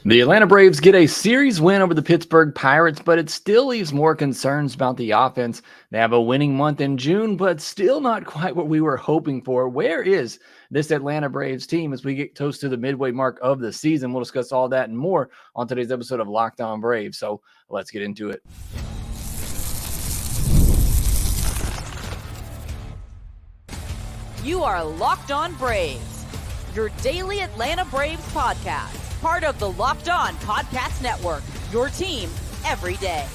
The Atlanta Braves get a series win over the Pittsburgh Pirates, but it still leaves more concerns about the offense. They have a winning month in June, but still not quite what we were hoping for. Where is this Atlanta Braves team as we get close to the midway mark of the season? We'll discuss all that and more on today's episode of Locked On Braves. So let's get into it. You are Locked On Braves, your daily Atlanta Braves podcast. Part of the Locked On Podcast Network, your team every day.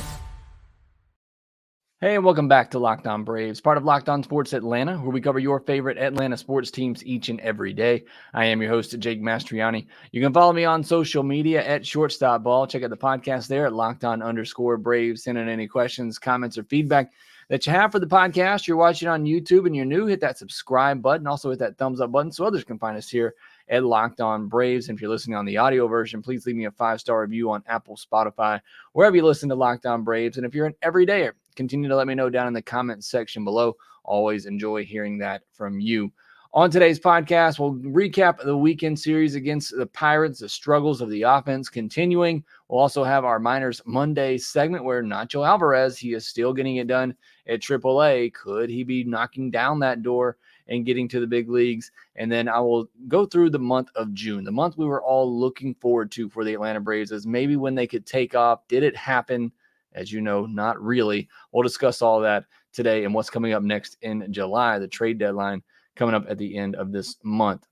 Hey, and welcome back to Locked On Braves, part of Locked On Sports Atlanta, where we cover your favorite Atlanta sports teams each and every day. I am your host, Jake Mastriani. You can follow me on social media at ShortstopBall. Check out the podcast there at LockedOn_Braves. Send in any questions, comments, or feedback that you have for the podcast. You're watching on YouTube and you're new, hit that subscribe button. Also hit that thumbs up button so others can find us here at Locked On Braves. And if you're listening on the audio version, please leave me a 5-star review on Apple, Spotify, wherever you listen to Locked On Braves. And if you're an everydayer, continue to let me know down in the comments section below. Always enjoy hearing that from you. On today's podcast, we'll recap the weekend series against the Pirates, the struggles of the offense continuing. We'll also have our Minors Monday segment where Nacho Alvarez, he is still getting it done at AAA. Could he be knocking down that door and getting to the big leagues? And then I will go through the month of June, the month we were all looking forward to for the Atlanta Braves as maybe when they could take off. Did it happen? As you know, not really. We'll discuss all that today and what's coming up next in July, the trade deadline coming up at the end of this month.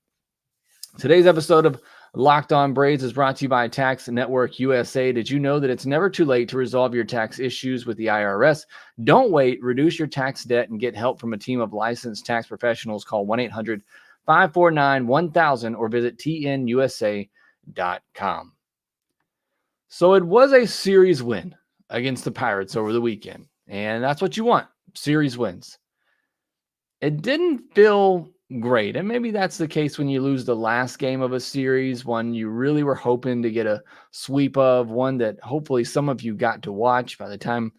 Today's episode of Locked On Braves is brought to you by Tax Network USA. Did you know that it's never too late to resolve your tax issues with the IRS? Don't wait. Reduce your tax debt and get help from a team of licensed tax professionals. Call 1-800-549-1000 or visit tnusa.com. So it was a series win against the Pirates over the weekend, and that's what you want, series wins. It didn't feel great, and maybe that's the case when you lose the last game of a series, one you really were hoping to get a sweep of, one that hopefully some of you got to watch. By the time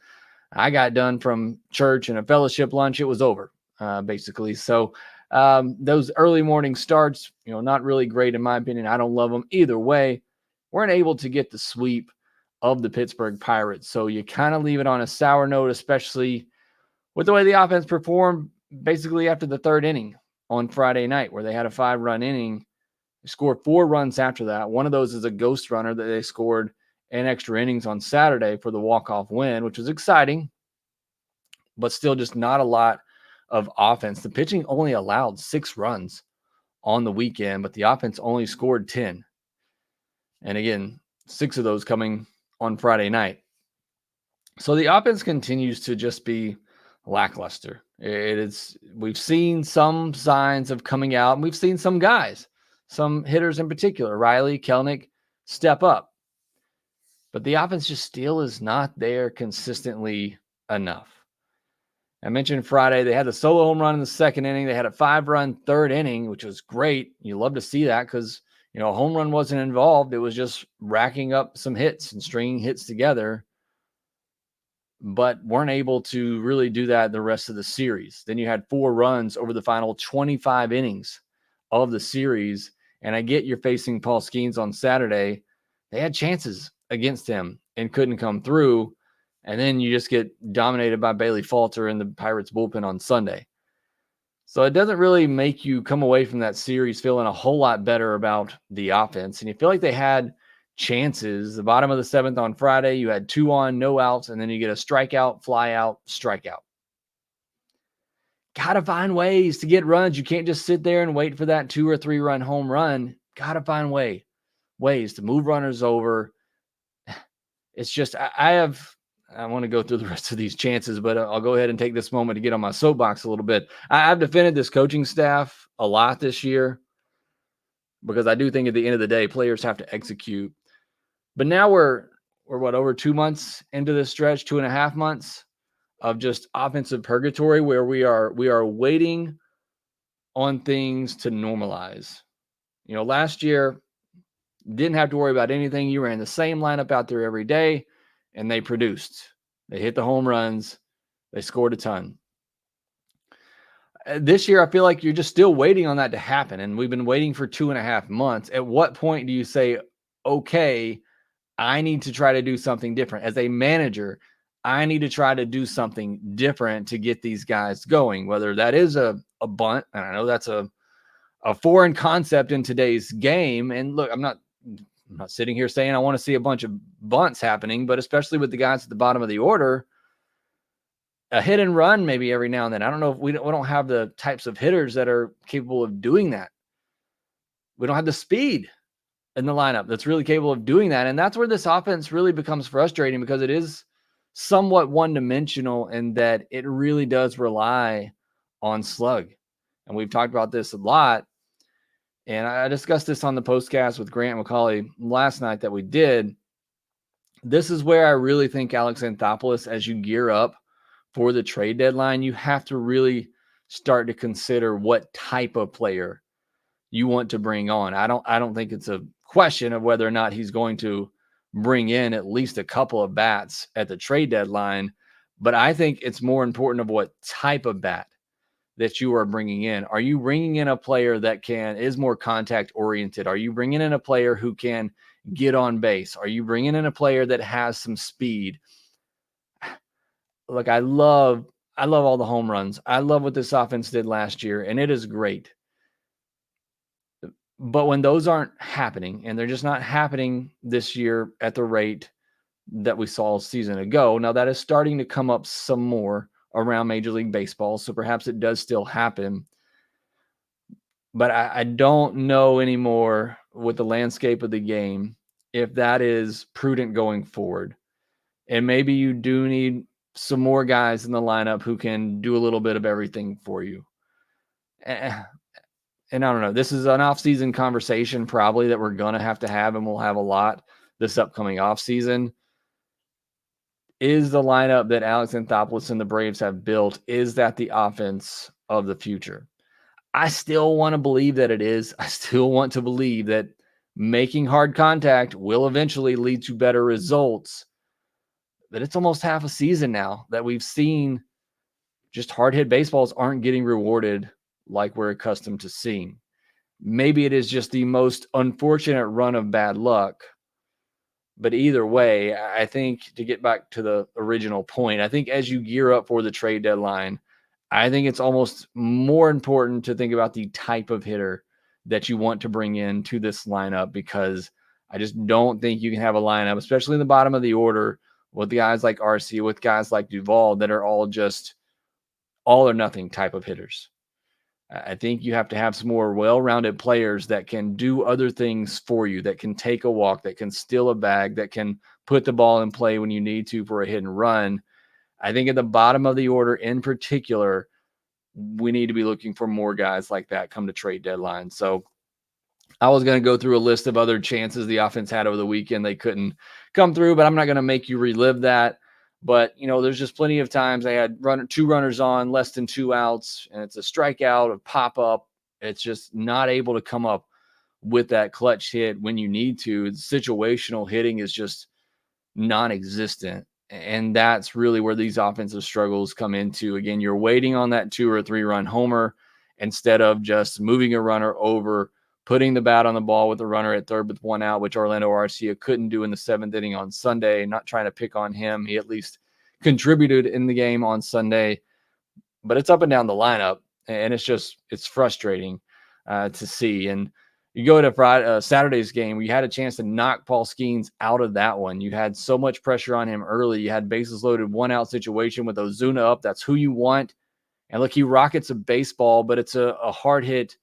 I got done from church and a fellowship lunch, it was over, basically. So those early morning starts, not really great in my opinion. I don't love them either way. Weren't able to get the sweep of the Pittsburgh Pirates, so you kind of leave it on a sour note, especially with the way the offense performed basically after the third inning on Friday night, where they had a 5-run inning. They scored 4 runs after that. One of those is a ghost runner that they scored in extra innings on Saturday for the walk-off win, which was exciting, but still just not a lot of offense. The pitching only allowed 6 runs on the weekend, but the offense only scored 10. And again, 6 of those coming on Friday night. So the offense continues to just be lackluster. We've seen some signs of coming out, and we've seen some guys, some hitters in particular, Riley, Kelnick, step up. But the offense just still is not there consistently enough. I mentioned Friday, they had the solo home run in the second inning. They had a 5-run third inning, which was great. You love to see that because, a home run wasn't involved. It was just racking up some hits and stringing hits together, but weren't able to really do that the rest of the series. Then you had 4 runs over the final 25 innings of the series. And I get you're facing Paul Skeens on Saturday. They had chances against him and couldn't come through. And then you just get dominated by Bailey Falter in the Pirates bullpen on Sunday. So it doesn't really make you come away from that series feeling a whole lot better about the offense. And you feel like they had chances. The bottom of the 7th on Friday, you had 2 on, no outs, and then you get a strikeout, fly out, strikeout. Got to find ways to get runs. You can't just sit there and wait for that 2 or 3 run home run. Got to find ways to move runners over. It's just, I want to go through the rest of these chances, but I'll go ahead and take this moment to get on my soapbox a little bit. I've defended this coaching staff a lot this year because I do think at the end of the day, players have to execute. But now we're over 2 months into this stretch, 2.5 months of just offensive purgatory where we are waiting on things to normalize. Last year, didn't have to worry about anything. You ran the same lineup out there every day, and they produced. They hit the home runs. They scored a ton. This year, I feel like you're just still waiting on that to happen, and we've been waiting for 2.5 months. At what point do you say, okay, I need to try to do something different. As a manager, I need to try to do something different to get these guys going, whether that is a bunt. And I know that's a foreign concept in today's game. And look, I'm not sitting here saying I want to see a bunch of bunts happening, but especially with the guys at the bottom of the order, a hit and run maybe every now and then. I don't know if we don't have the types of hitters that are capable of doing that. We don't have the speed in the lineup that's really capable of doing that. And that's where this offense really becomes frustrating, because it is somewhat one-dimensional in that it really does rely on slug. And we've talked about this a lot. And I discussed this on the postcast with Grant McCauley last night that we did. This is where I really think Alex Anthopoulos, as you gear up for the trade deadline, you have to really start to consider what type of player you want to bring on. I don't think it's a question of whether or not he's going to bring in at least a couple of bats at the trade deadline, but I think it's more important of what type of bat that you are bringing in. Are you bringing in a player that is more contact oriented? Are you bringing in a player who can get on base? Are you bringing in a player that has some speed? Look, I love all the home runs. I love what this offense did last year, and it is great. But when those aren't happening, and they're just not happening this year at the rate that we saw a season ago, now that is starting to come up some more around Major League Baseball, so perhaps it does still happen. But I don't know anymore with the landscape of the game if that is prudent going forward. And maybe you do need some more guys in the lineup who can do a little bit of everything for you. And I don't know. This is an off-season conversation probably that we're going to have, and we'll have a lot this upcoming off-season. Is the lineup that Alex Anthopoulos and the Braves have built, is that the offense of the future? I still want to believe that it is. I still want to believe that making hard contact will eventually lead to better results. But it's almost half a season now that we've seen just hard hit baseballs aren't getting rewarded like we're accustomed to seeing. Maybe it is just the most unfortunate run of bad luck. But either way, I think, to get back to the original point, I think as you gear up for the trade deadline, I think it's almost more important to think about the type of hitter that you want to bring into this lineup, because I just don't think you can have a lineup, especially in the bottom of the order, with guys like RC, with guys like Duvall, that are all just all or nothing type of hitters. I think you have to have some more well-rounded players that can do other things for you, that can take a walk, that can steal a bag, that can put the ball in play when you need to for a hit and run. I think at the bottom of the order in particular, we need to be looking for more guys like that come to trade deadline. So I was going to go through a list of other chances the offense had over the weekend. They couldn't come through, but I'm not going to make you relive that. But, there's just plenty of times they had two runners on, less than 2 outs, and it's a strikeout, a pop-up. It's just not able to come up with that clutch hit when you need to. Situational hitting is just non-existent, and that's really where these offensive struggles come into. Again, you're waiting on that 2 or 3 run homer instead of just moving a runner over, putting the bat on the ball with the runner at third with 1 out, which Orlando Arcia couldn't do in the 7th inning on Sunday. Not trying to pick on him. He at least contributed in the game on Sunday. But it's up and down the lineup, and it's frustrating to see. And you go to Saturday's game, where you had a chance to knock Paul Skeens out of that one. You had so much pressure on him early. You had bases loaded, 1-out situation with Ozuna up. That's who you want. And look, he rockets a baseball, but it's a hard hit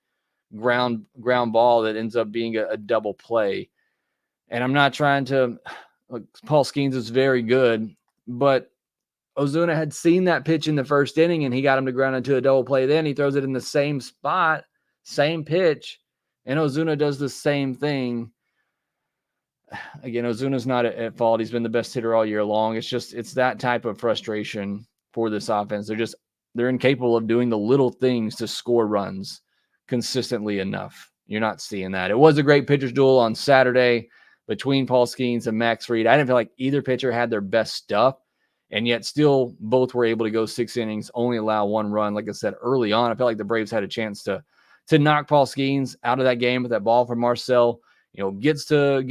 ground ball that ends up being a double play. And I'm not trying to look, Paul Skeens is very good, but Ozuna had seen that pitch in the first inning, and he got him to ground into a double play. Then he throws it in the same spot, same pitch, and Ozuna does the same thing. Again, Ozuna's not at fault. He's been the best hitter all year long. It's that type of frustration for this offense. They're incapable of doing the little things to score runs consistently enough. You're not seeing that. It was a great pitcher's duel on Saturday between Paul Skeens and Max Fried. I didn't feel like either pitcher had their best stuff, and yet still both were able to go 6 innings, only allow 1 run. Like I said early on, I felt like the Braves had a chance to knock Paul Skeens out of that game with that ball from Marcell gets to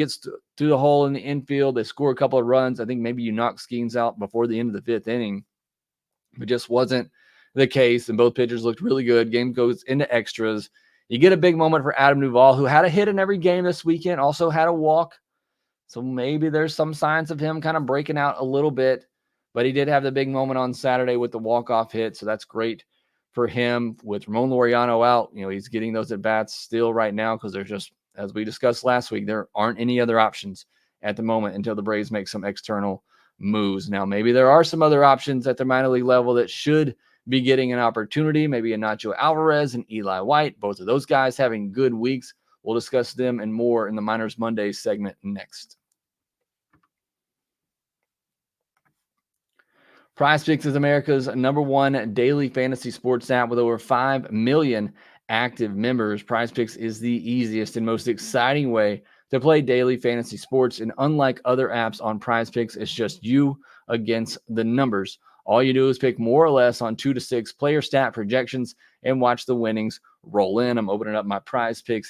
through the hole in the infield. They score a couple of runs. I think maybe you knock Skeens out before the end of the fifth inning. It just wasn't the case, and both pitchers looked really good. Game goes into extras. You get a big moment for Adam Duvall, who had a hit in every game this weekend, also had a walk. So maybe there's some signs of him kind of breaking out a little bit, but he did have the big moment on Saturday with the walk-off hit, so that's great for him. With Ramon Laureano out, he's getting those at-bats still right now because there's just, as we discussed last week, there aren't any other options at the moment until the Braves make some external moves. Now, maybe there are some other options at the minor league level that should be getting an opportunity, maybe a Nacho Alvarez and Eli White, both of those guys having good weeks. We'll discuss them and more in the Minors Monday segment next. PrizePicks is America's #1 daily fantasy sports app with over 5 million active members. PrizePicks is the easiest and most exciting way to play daily fantasy sports. And unlike other apps on PrizePicks, it's just you against the numbers. All you do is pick more or less on 2 to 6 player stat projections and watch the winnings roll in. I'm opening up my PrizePicks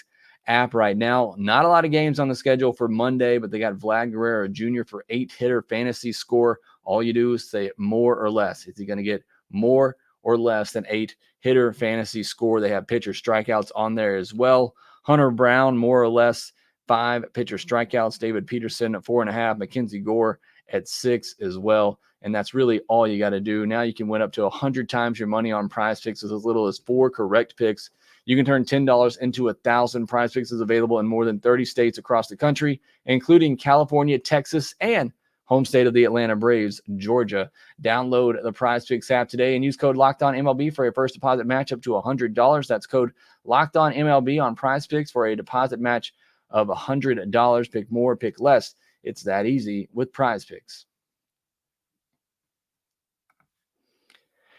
app right now. Not a lot of games on the schedule for Monday, but they got Vlad Guerrero Jr. for 8-hitter fantasy score. All you do is say more or less. Is he going to get more or less than 8-hitter fantasy score? They have pitcher strikeouts on there as well. Hunter Brown, more or less 5 pitcher strikeouts. David Peterson at 4.5. Mackenzie Gore at 6 as well. And that's really all you got to do. Now you can win up to 100 times your money on PrizePicks with as little as 4 correct picks. You can turn $10 into 1,000. PrizePicks is available in more than 30 states across the country, including California, Texas, and home state of the Atlanta Braves, Georgia. Download the PrizePicks app today and use code LOCKEDONMLB for a first deposit match up to $100. That's code LOCKEDONMLB on PrizePicks for a deposit match of $100. Pick more, pick less. It's that easy with PrizePicks.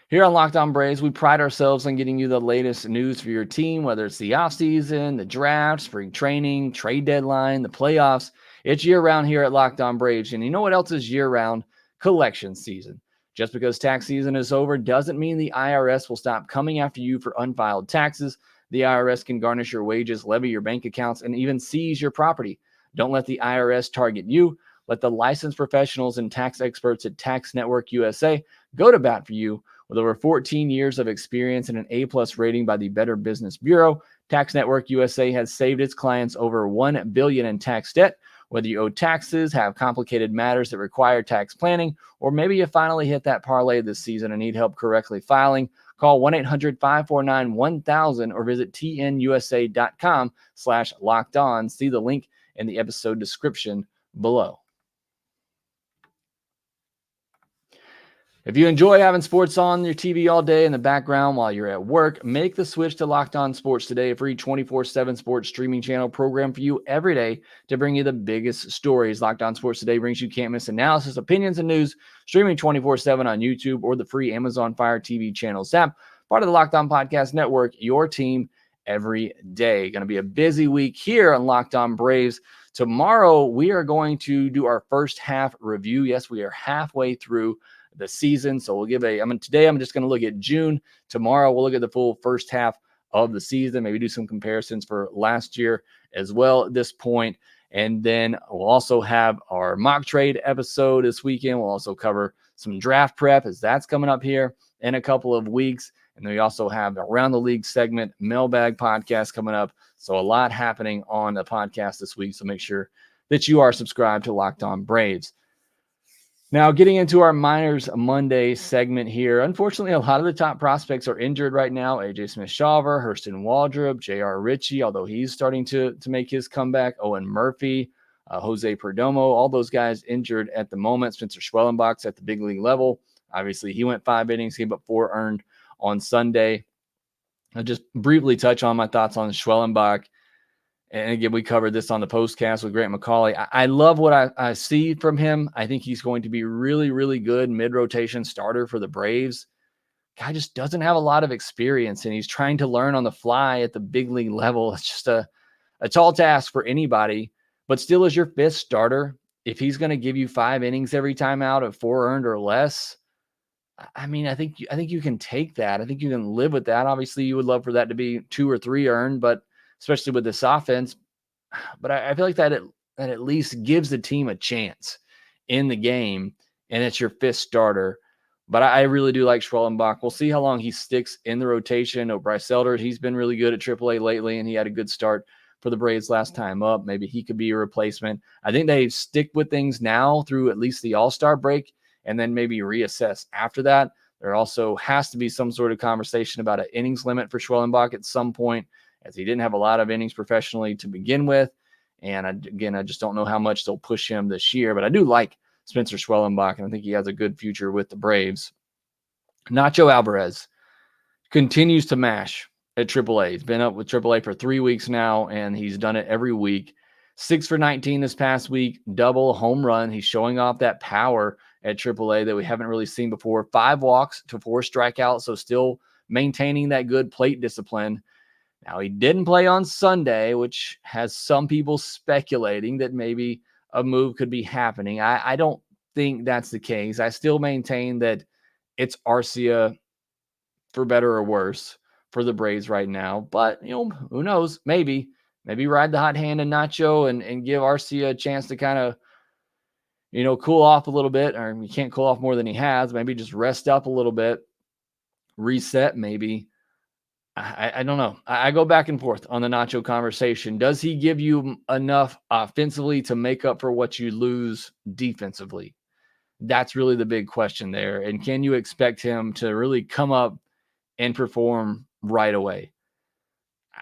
Here on Locked On Braves, we pride ourselves on getting you the latest news for your team, whether it's the offseason, the draft, spring training, trade deadline, the playoffs. It's year-round here at Locked On Braves. And you know what else is year-round? Collection season. Just because tax season is over doesn't mean the IRS will stop coming after you for unfiled taxes. The IRS can garnish your wages, levy your bank accounts, and even seize your property. Don't let the IRS target you. Let the licensed professionals and tax experts at Tax Network USA go to bat for you. With over 14 years of experience and an A+ rating by the Better Business Bureau, Tax Network USA has saved its clients over $1 billion in tax debt. Whether you owe taxes, have complicated matters that require tax planning, or maybe you finally hit that parlay this season and need help correctly filing, call 1-800-549-1000 or visit tnusa.com/lockedon. See the link in the episode description below. If you enjoy having sports on your TV all day in the background while you're at work, make the switch to Locked On Sports today, a free 24/7 sports streaming channel program for you every day to bring you the biggest stories. Locked On Sports Today brings you can't-miss analysis, opinions, and news, streaming 24/7 on YouTube or the free Amazon Fire TV channels app. Part of the Locked On Podcast Network, your team every day. Going to be a busy week here on Locked On Braves. Tomorrow, we are going to do our first half review. Yes, we are halfway through the season. So we'll give today I'm just going to look at June. Tomorrow we'll look at the full first half of the season, maybe do some comparisons for last year as well at this point. And then we'll also have our mock trade episode this weekend. We'll also cover some draft prep as that's coming up here in a couple of weeks. And then we also have Around the League segment, mailbag podcast coming up. So a lot happening on the podcast this week. So make sure that you are subscribed to Locked On Braves. Now, getting into our Minors Monday segment here. Unfortunately, a lot of the top prospects are injured right now. AJ Smith-Shawver, Hurston Waldrop, J.R. Ritchie, although he's starting to make his comeback. Owen Murphy, Jose Perdomo, all those guys injured at the moment. Spencer Schwellenbach's at the big league level. Obviously, he went 5 innings, gave up 4 earned on Sunday. I'll just briefly touch on my thoughts on Schwellenbach. And again, we covered this on the postcast with Grant McCauley. I love what I see from him. I think he's going to be really, really good mid-rotation starter for the Braves. Guy just doesn't have a lot of experience, and he's trying to learn on the fly at the big league level. It's just a tall task for anybody, but still as your 5th starter, if he's going to give you 5 innings every time out of 4 earned or less, I mean, I think you can take that. I think you can live with that. Obviously, you would love for that to be 2 or 3 earned, but especially with this offense, but I feel like that at least gives the team a chance in the game, and it's your fifth starter. But I really do like Schwellenbach. We'll see how long he sticks in the rotation. No, Bryce Elder, he's been really good at AAA lately, and he had a good start for the Braves last time up. Maybe he could be a replacement. I think they stick with things now through at least the All-Star break, and then maybe reassess after that. There also has to be some sort of conversation about an innings limit for Schwellenbach at some point, as he didn't have a lot of innings professionally to begin with. And I just don't know how much they'll push him this year. But I do like Spencer Schwellenbach, and I think he has a good future with the Braves. Nacho Alvarez continues to mash at AAA. He's been up with AAA for 3 weeks now, and he's done it every week. 6 for 19 this past week, double home run. He's showing off that power at AAA that we haven't really seen before. 5 walks to 4 strikeouts, so still maintaining that good plate discipline. Now, he didn't play on Sunday, which has some people speculating that maybe a move could be happening. I don't think that's the case. I still maintain that it's Arcia, for better or worse, for the Braves right now. But, who knows? Maybe ride the hot hand in Nacho and give Arcia a chance to kind of, cool off a little bit. Or he can't cool off more than he has. Maybe just rest up a little bit, reset maybe. I don't know. I go back and forth on the Nacho conversation. Does he give you enough offensively to make up for what you lose defensively? That's really the big question there. And can you expect him to really come up and perform right away?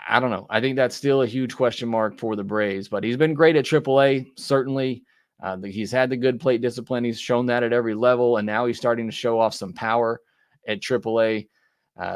I don't know. I think that's still a huge question mark for the Braves, but he's been great at AAA, certainly. He's had the good plate discipline. He's shown that at every level, and now he's starting to show off some power at AAA.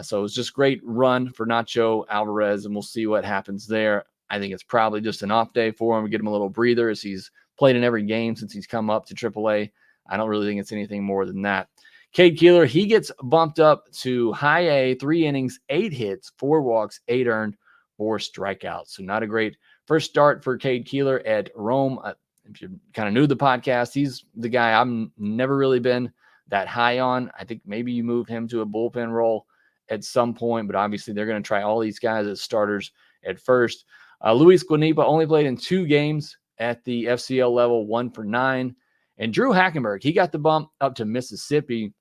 So it was just great run for Nacho Alvarez, and we'll see what happens there. I think it's probably just an off day for him. Get him a little breather, as he's played in every game since he's come up to AAA. I don't really think it's anything more than that. Cade Keeler, he gets bumped up to high A, 3 innings, 8 hits, 4 walks, 8 earned, 4 strikeouts. So not a great first start for Cade Keeler at Rome. If you're kind of new to the podcast, he's the guy I've never really been that high on. I think maybe you move him to a bullpen role at some point, but obviously they're going to try all these guys as starters at first. Luis Guanipa only played in 2 games at the FCL level, 1 for 9. And Drew Hackenberg, he got the bump up to Mississippi.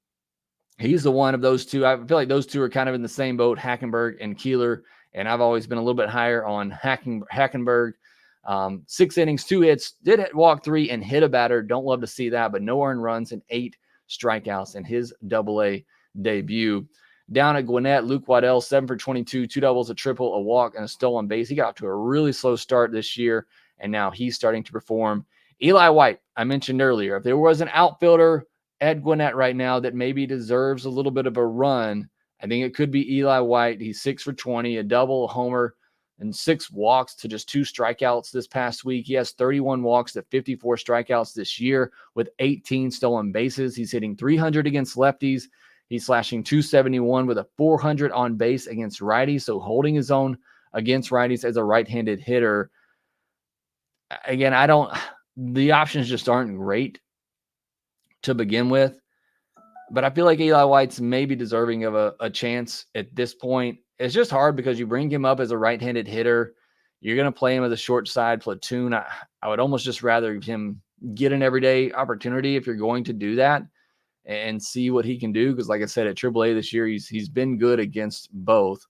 He's the one of those two. I feel like those two are kind of in the same boat, Hackenberg and Keeler, and I've always been a little bit higher on Hackenberg. 6 innings, 2 hits, did walk 3 and hit a batter. Don't love to see that, but no earned runs and 8 strikeouts in his Double-A debut. Down at Gwinnett, Luke Waddell, 7 for 22, 2 doubles, a triple, a walk, and a stolen base. He got to a really slow start this year, and now he's starting to perform. Eli White, I mentioned earlier, if there was an outfielder at Gwinnett right now that maybe deserves a little bit of a run, I think it could be Eli White. He's 6 for 20, a double, a homer, and 6 walks to just 2 strikeouts this past week. He has 31 walks to 54 strikeouts this year with 18 stolen bases. He's hitting 300 against lefties. He's slashing 271 with a 400 on base against righties, so holding his own against righties as a right-handed hitter. Again, the options just aren't great to begin with, but I feel like Eli White's maybe deserving of a chance at this point. It's just hard because you bring him up as a right-handed hitter. You're going to play him as a short side platoon. I would almost just rather him get an everyday opportunity if you're going to do that and see what he can do. Because like I said, at AAA this year, he's been good against both.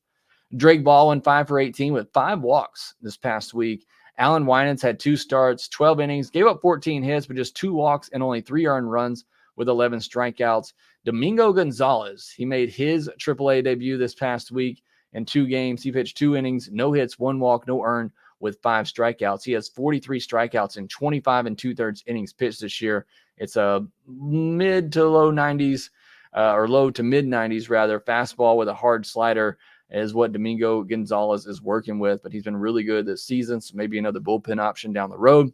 Drake Baldwin, 5 for 18 with 5 walks this past week. Alan Winans had 2 starts, 12 innings, gave up 14 hits, but just 2 walks and only 3 earned runs with 11 strikeouts. Domingo Gonzalez, he made his AAA debut this past week in 2 games. He pitched 2 innings, no hits, 1 walk, no earned with 5 strikeouts. He has 43 strikeouts in 25 2/3 innings pitched this year. It's a mid to low 90s or low to mid 90s rather. Fastball with a hard slider is what Domingo Gonzalez is working with, but he's been really good this season, so maybe another bullpen option down the road.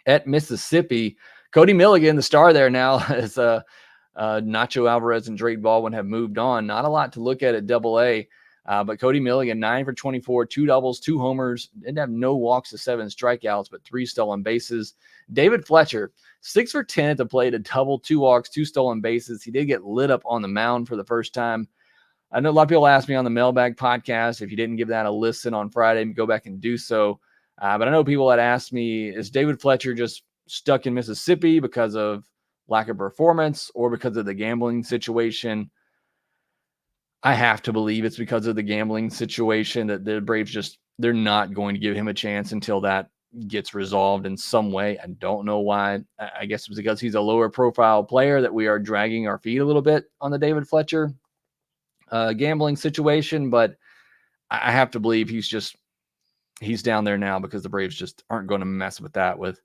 At Mississippi, Cody Milligan, the star there now, is Nacho Alvarez and Drake Baldwin have moved on. Not a lot to look at Double-A, but Cody Milligan, 9 for 24, 2 doubles, 2 homers, didn't have no walks to 7 strikeouts, but 3 stolen bases. David Fletcher, 6 for 10 at the plate, a double, 2 walks, 2 stolen bases. He did get lit up on the mound for the first time. I know a lot of people asked me on the Mailbag podcast, if you didn't give that a listen on Friday, go back and do so. But I know people had asked me, is David Fletcher just stuck in Mississippi because of lack of performance or because of the gambling situation? I have to believe it's because of the gambling situation that the Braves they're not going to give him a chance until that gets resolved in some way. I don't know why. I guess it's because he's a lower profile player that we are dragging our feet a little bit on the David Fletcher gambling situation. But I have to believe he's down there now because the Braves just aren't going to mess with that with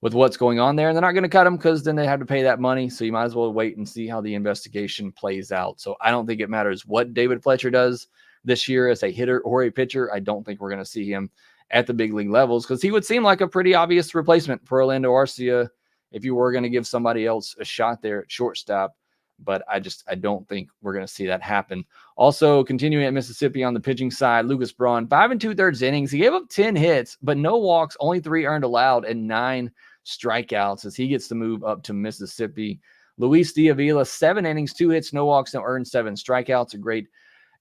what's going on there. And they're not going to cut him because then they have to pay that money. So you might as well wait and see how the investigation plays out. So I don't think it matters what David Fletcher does this year as a hitter or a pitcher. I don't think we're going to see him at the big league levels because he would seem like a pretty obvious replacement for Orlando Arcia if you were going to give somebody else a shot there at shortstop. But I don't think we're going to see that happen. Also, continuing at Mississippi on the pitching side, Lucas Braun, 5 2/3 innings. He gave up 10 hits, but no walks, only 3 earned allowed, and 9 strikeouts as he gets to move up to Mississippi. Luis Diavila, 7 innings, 2 hits, no walks, no earned, 7 strikeouts. A great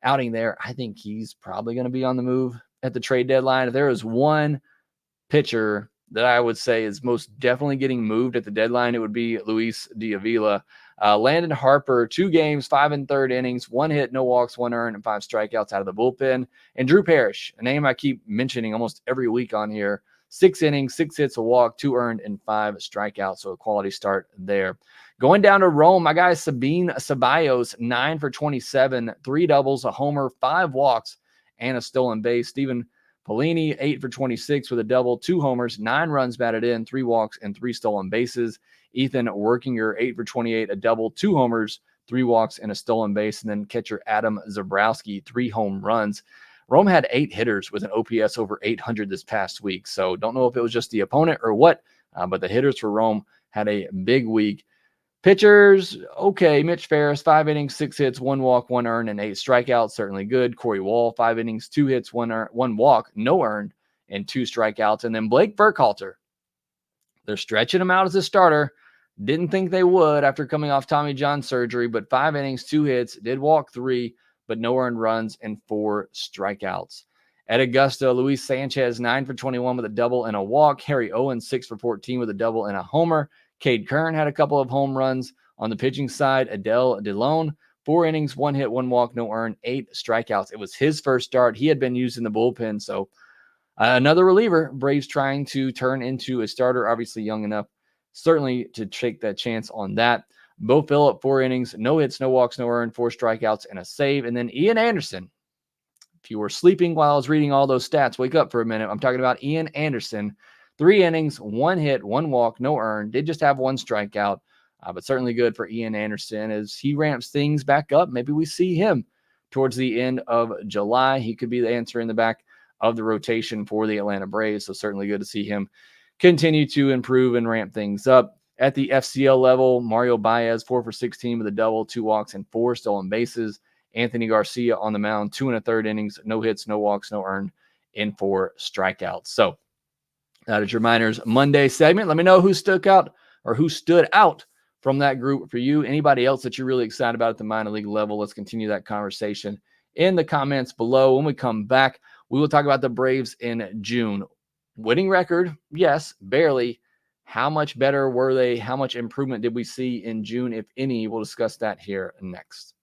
outing there. I think he's probably going to be on the move at the trade deadline. If there is one pitcher that I would say is most definitely getting moved at the deadline, it would be Luis Diavila. Landon Harper, 2 games, 5 1/3 innings, 1 hit, no walks, 1 earned, and 5 strikeouts out of the bullpen. And Drew Parrish, a name I keep mentioning almost every week on here, 6 innings, 6 hits, a walk, 2 earned, and 5 strikeouts. So a quality start there. Going down to Rome, my guy Sabine Ceballos, 9 for 27, 3 doubles, a homer, 5 walks, and a stolen base. Stephen Polini, 8 for 26 with a double, 2 homers, 9 runs batted in, 3 walks, and 3 stolen bases. Ethan Workinger, 8 for 28, a double, 2 homers, 3 walks, and a stolen base. And then catcher Adam Zabrowski, 3 home runs. Rome had 8 hitters with an OPS over 800 this past week. So don't know if it was just the opponent or what, but the hitters for Rome had a big week. Pitchers, okay. Mitch Ferris, 5 innings, 6 hits, 1 walk, 1 earned, and 8 strikeouts. Certainly good. Corey Wall, 5 innings, 2 hits, 1 walk, no earned, and 2 strikeouts. And then Blake Burkhalter, they're stretching him out as a starter. Didn't think they would after coming off Tommy John surgery, but 5 innings, 2 hits, did walk 3, but no earned runs and 4 strikeouts. At Augusta, Luis Sanchez, 9 for 21 with a double and a walk. Harry Owen, 6 for 14 with a double and a homer. Cade Kern had a couple of home runs. On the pitching side, Adele DeLone, 4 innings, 1 hit, 1 walk, no earned, 8 strikeouts. It was his first start. He had been used in the bullpen, so another reliever, Braves trying to turn into a starter, obviously young enough, certainly to take that chance on that. Bo Phillip, 4 innings, no hits, no walks, no earned, 4 strikeouts, and a save. And then Ian Anderson. If you were sleeping while I was reading all those stats, wake up for a minute. I'm talking about Ian Anderson. 3 innings, 1 hit, 1 walk, no earned. Did just have 1 strikeout, but certainly good for Ian Anderson as he ramps things back up. Maybe we see him towards the end of July. He could be the answer in the back of the rotation for the Atlanta Braves. So certainly good to see him continue to improve and ramp things up. At the FCL level, Mario Baez, 4 for 16 with a double, 2 walks, and 4 stolen bases. Anthony Garcia on the mound, 2 1/3 innings, no hits, no walks, no earned, and 4 strikeouts. So that is your Miners Monday segment. Let me know who stuck out or who stood out from that group for you. Anybody else that you're really excited about at the minor league level? Let's continue that conversation in the comments below. When we come back, we will talk about the Braves in June. Winning record, yes, barely. How much better were they? How much improvement did we see in June, if any? We'll discuss that here next.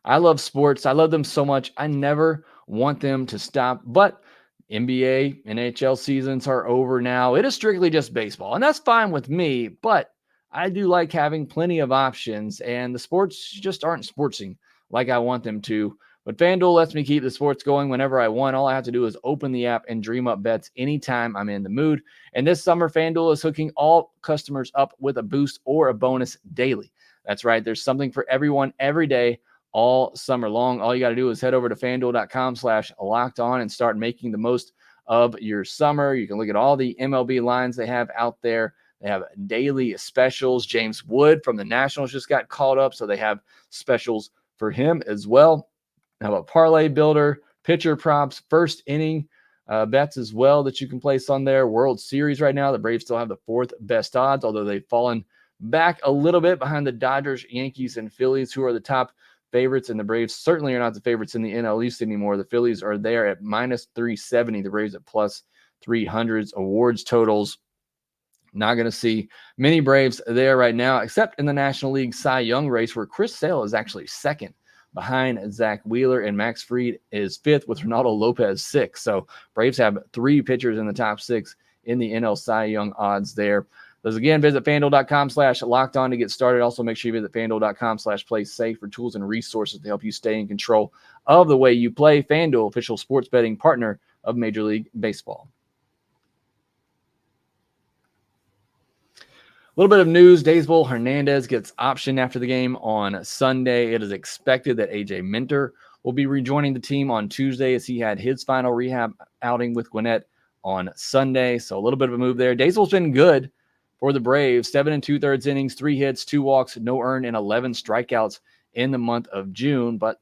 I love sports. I love them so much. I never want them to stop. But NBA, NHL seasons are over now. It is strictly just baseball, and that's fine with me. But I do like having plenty of options, and the sports just aren't sportsing like I want them to. But FanDuel lets me keep the sports going whenever I want. All I have to do is open the app and dream up bets anytime I'm in the mood. And this summer, FanDuel is hooking all customers up with a boost or a bonus daily. That's right. There's something for everyone every day, all summer long. All you got to do is head over to FanDuel.com/lockedon and start making the most of your summer. You can look at all the MLB lines they have out there. They have daily specials. James Wood from the Nationals just got called up, so they have specials for him as well. How about parlay builder, pitcher props, first inning bets as well that you can place on there. World Series right now, the Braves still have the 4th best odds, although they've fallen back a little bit behind the Dodgers, Yankees, and Phillies, who are the top favorites, and the Braves certainly are not the favorites in the NL East anymore. The Phillies are there at minus 370. The Braves at plus 300s. Awards totals. Not going to see many Braves there right now, except in the National League Cy Young race, where Chris Sale is actually second behind Zach Wheeler, and Max Fried is fifth with Ronaldo Lopez sixth. So Braves have 3 pitchers in the top 6 in the NL Cy Young odds there. Those again, visit FanDuel.com/lockedon to get started. Also, make sure you visit FanDuel.com/playsafe for tools and resources to help you stay in control of the way you play. FanDuel, official sports betting partner of Major League Baseball. A little bit of news. Daysville Hernandez gets optioned after the game on Sunday. It is expected that A.J. Minter will be rejoining the team on Tuesday as he had his final rehab outing with Gwinnett on Sunday. So a little bit of a move there. Daysville's been good for the Braves. 7 2/3 innings, 3 hits, 2 walks, no earned, and 11 strikeouts in the month of June. But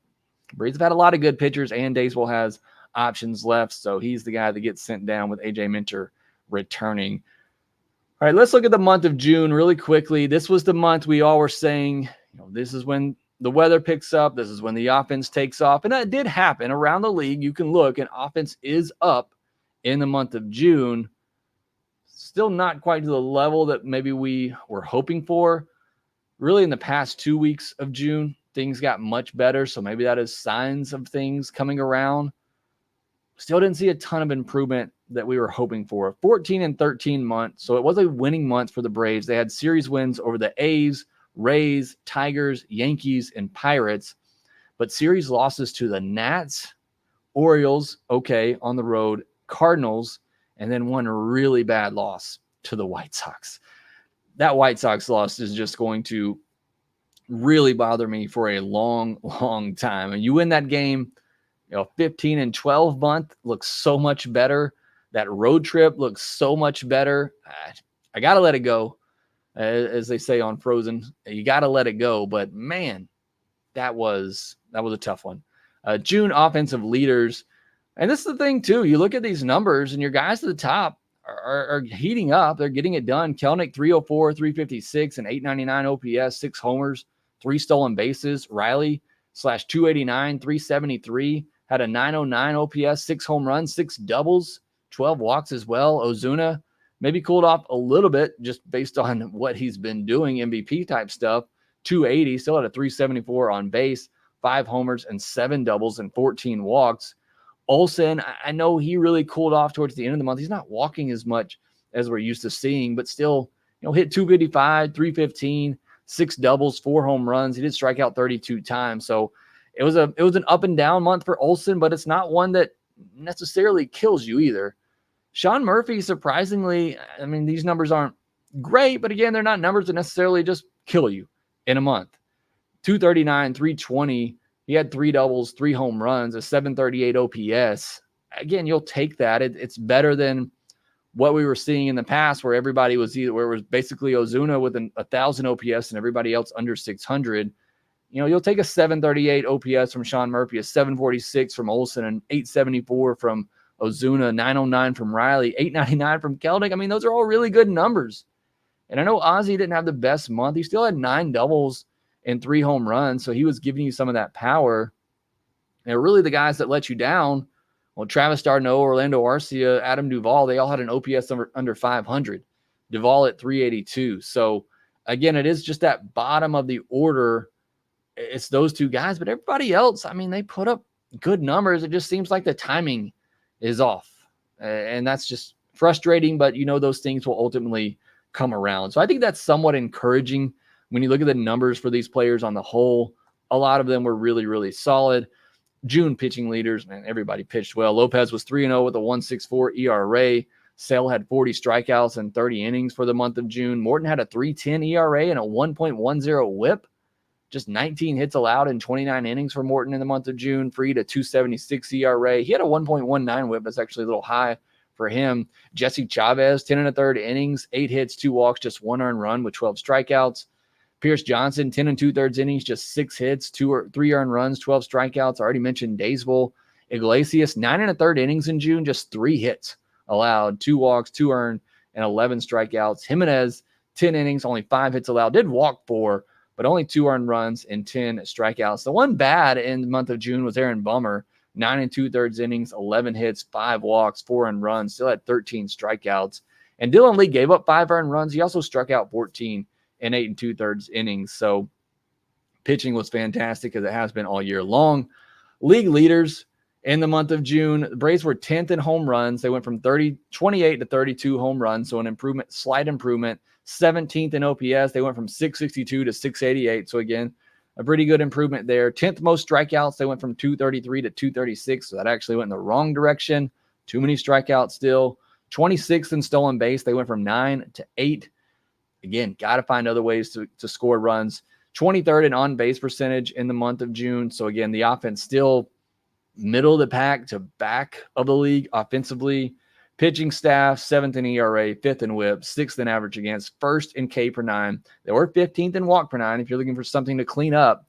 the Braves have had a lot of good pitchers, and Daysville has options left. So he's the guy that gets sent down with A.J. Minter returning. All right, let's look at the month of June really quickly. This was the month we all were saying, this is when the weather picks up. This is when the offense takes off. And that did happen around the league. You can look, and offense is up in the month of June. Still not quite to the level that maybe we were hoping for. Really, in the past 2 weeks of June, things got much better. So maybe that is signs of things coming around. Still didn't see a ton of improvement that we were hoping for. 14-13 month. So it was a winning month for the Braves. They had series wins over the A's, Rays, Tigers, Yankees, and Pirates. But series losses to the Nats, Orioles, okay, on the road, Cardinals, and then one really bad loss to the White Sox. That White Sox loss is just going to really bother me for a long, long time. And you win that game, 15-12 month looks so much better. That road trip looks so much better. I got to let it go, as they say on Frozen. You got to let it go. But, man, that was a tough one. June offensive leaders. And this is the thing, too. You look at these numbers, and your guys at the top are heating up. They're getting it done. Kelnick, 304, 356, and 899 OPS, 6 homers, 3 stolen bases. Riley, /289, 373. Had a 909 OPS, 6 home runs, 6 doubles, 12 walks as well. Ozuna maybe cooled off a little bit just based on what he's been doing, MVP type stuff. 280, still had a 374 on base, 5 homers and 7 doubles and 14 walks. Olsen, I know he really cooled off towards the end of the month. He's not walking as much as we're used to seeing, but still, hit 255, 315, 6 doubles, 4 home runs. He did strike out 32 times. So it was an up and down month for Olsen, but it's not one that necessarily kills you either. Sean Murphy, surprisingly, these numbers aren't great, but again, they're not numbers that necessarily just kill you in a month. 239, 320. He had 3 doubles, 3 home runs, a 738 OPS. Again, you'll take that. It's better than what we were seeing in the past, where everybody was where it was basically Ozuna with 1,000 OPS and everybody else under 600. You'll take a 738 OPS from Sean Murphy, a 746 from Olsen, and 874 from Ozuna, 909 from Riley, 899 from Kelnick. Those are all really good numbers. And I know Ozzy didn't have the best month. He still had 9 doubles and 3 home runs, so he was giving you some of that power. And really the guys that let you down, Travis d'Arnaud, Orlando Arcia, Adam Duvall, they all had an OPS under 500. Duvall at 382. So, again, it is just that bottom of the order. It's those 2 guys, but everybody else, they put up good numbers. It just seems like the timing is off. And that's just frustrating, but those things will ultimately come around. So I think that's somewhat encouraging when you look at the numbers for these players on the whole. A lot of them were really, really solid. June pitching leaders, man, everybody pitched well. Lopez was 3-0 with a 1.64 ERA. Sale had 40 strikeouts and 30 innings for the month of June. Morton had a 3.10 ERA and a 1.10 whip. Just 19 hits allowed in 29 innings for Morton in the month of June. Fried a 2.76 ERA. He had a 1.19 whip. That's actually a little high for him. Jesse Chavez, 10 1/3 innings, 8 hits, 2 walks, just 1 earned run with 12 strikeouts. Pierce Johnson, 10 2/3 innings, just 6 hits, 3 earned runs, 12 strikeouts. I already mentioned Daysville. Iglesias, 9 1/3 innings in June, just 3 hits allowed, 2 walks, 2 earned, and 11 strikeouts. Jimenez, 10 innings, only 5 hits allowed. Did walk 4, but only 2 earned runs and 10 strikeouts. The one bad in the month of June was Aaron Bummer, 9 2/3 innings, 11 hits, 5 walks, 4 earned runs, still had 13 strikeouts. And Dylan Lee gave up 5 earned runs. He also struck out 14 in 8 2/3 innings. So pitching was fantastic, as it has been all year long. League leaders in the month of June, the Braves were 10th in home runs. They went from 28 to 32 home runs, so an improvement, slight improvement. 17th in OPS. They went from 662 to 688. So again, a pretty good improvement there. 10th most strikeouts. They went from 233 to 236. So that actually went in the wrong direction. Too many strikeouts still. 26th in stolen base. They went from 9 to 8. Again, got to find other ways to score runs. 23rd in on-base percentage in the month of June. So again, the offense still middle of the pack to back of the league offensively. Pitching staff, 7th in ERA, 5th in WHIP, 6th in average against, 1st in K per 9. They were 15th in walk per 9. If you're looking for something to clean up,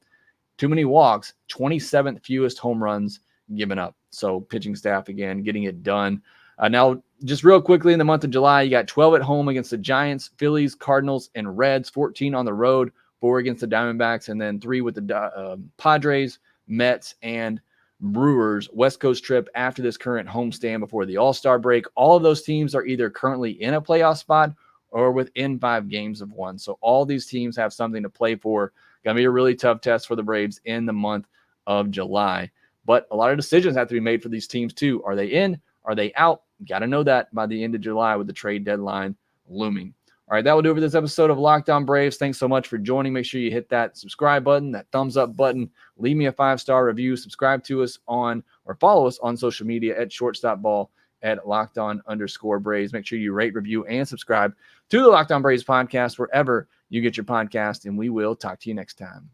too many walks, 27th fewest home runs given up. So pitching staff, again, getting it done. Now, just real quickly, in the month of July, you got 12 at home against the Giants, Phillies, Cardinals, and Reds, 14 on the road, 4 against the Diamondbacks, and then 3 with the Padres, Mets, and Brewers. West Coast trip after this current homestand before the All-Star break. All of those teams are either currently in a playoff spot or within 5 games of one. So all these teams have something to play for. Going to be a really tough test for the Braves in the month of July. But a lot of decisions have to be made for these teams too. Are they in? Are they out? Got to know that by the end of July with the trade deadline looming. All right, that will do it for this episode of Locked On Braves. Thanks so much for joining. Make sure you hit that subscribe button, that thumbs up button. Leave me a 5-star review. Subscribe to us on or follow us on social media at shortstopball at LockedOn_Braves. Make sure you rate, review, and subscribe to the Locked On Braves podcast wherever you get your podcast, and we will talk to you next time.